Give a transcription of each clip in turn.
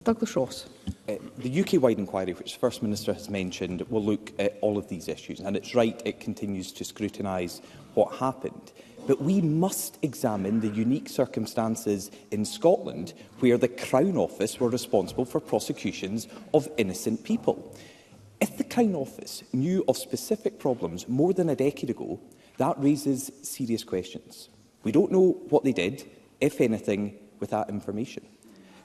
Douglas Ross. The UK-wide inquiry, which the First Minister has mentioned, will look at all of these issues, and it's right it continues to scrutinise what happened. But we must examine the unique circumstances in Scotland where the Crown Office were responsible for prosecutions of innocent people. If the Crown Office knew of specific problems more than a decade ago, that raises serious questions. We don't know what they did, if anything, with that information.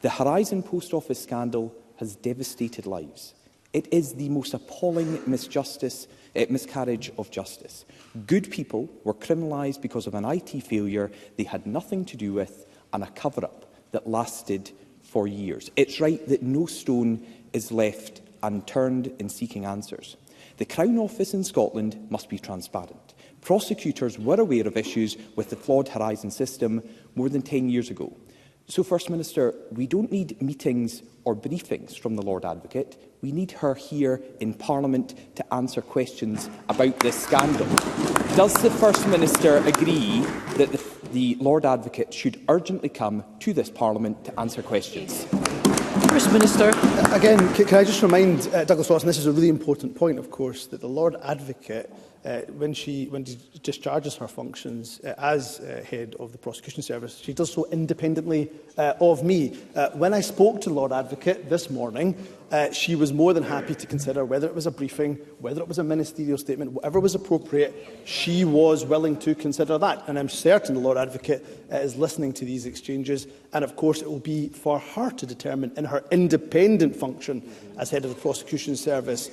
The Horizon Post Office scandal has devastated lives. It is the most appalling miscarriage of justice. Good people were criminalised because of an IT failure they had nothing to do with and a cover-up that lasted for years. It's right that no stone is left unturned in seeking answers. The Crown Office in Scotland must be transparent. Prosecutors were aware of issues with the flawed Horizon system more than 10 years ago. So, First Minister, we don't need meetings or briefings from the Lord Advocate. We need her here in Parliament to answer questions about this scandal. Does the First Minister agree that the Lord Advocate should urgently come to this Parliament to answer questions? First Minister. Again, can I just remind Douglas Ross, and this is a really important point, of course, that the Lord Advocate, when she discharges her functions as head of the prosecution service, she does so independently of me. When I spoke to the Lord Advocate this morning, she was more than happy to consider whether it was a briefing, whether it was a ministerial statement, whatever was appropriate, she was willing to consider that. And I'm certain the Lord Advocate is listening to these exchanges, and of course it will be for her to determine in her independent function as head of the prosecution service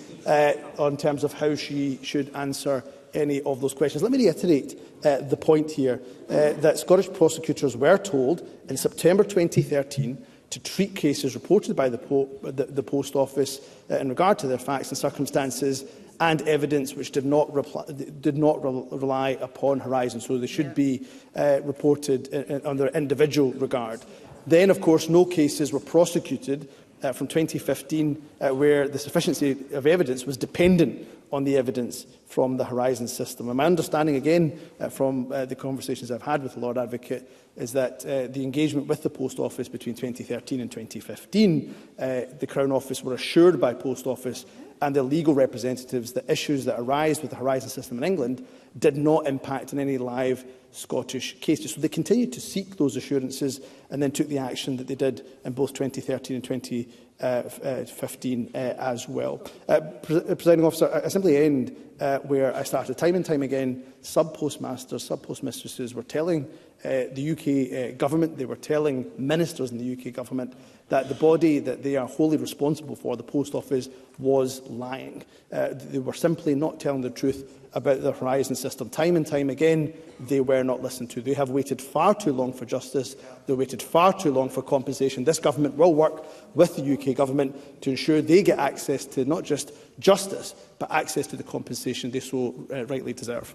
on terms of how she should answer any of those questions. Let me reiterate the point here that Scottish prosecutors were told in September 2013 to treat cases reported by the Post Office in regard to their facts and circumstances and evidence which did not rely upon Horizon, so they should be reported on their individual regard. Then, of course, no cases were prosecuted from 2015 where the sufficiency of evidence was dependent on the evidence from the Horizon system. And my understanding, again, from the conversations I've had with the Lord Advocate, is that the engagement with the Post Office between 2013 and 2015, the Crown Office were assured by Post Office and their legal representatives that issues that arise with the Horizon system in England did not impact on any live Scottish cases. So they continued to seek those assurances and then took the action that they did in both 2013 and 2015 as well. Presiding Officer, I simply end where I started. Time and time again, subpostmasters, subpostmistresses were telling the UK government, they were telling ministers in the UK government that the body that they are wholly responsible for, the Post Office, was lying. They were simply not telling the truth about the Horizon system. Time and time again, they were not listened to. They have waited far too long for justice. They waited far too long for compensation. This government will work with the UK government to ensure they get access to not just justice, but access to the compensation they so rightly deserve.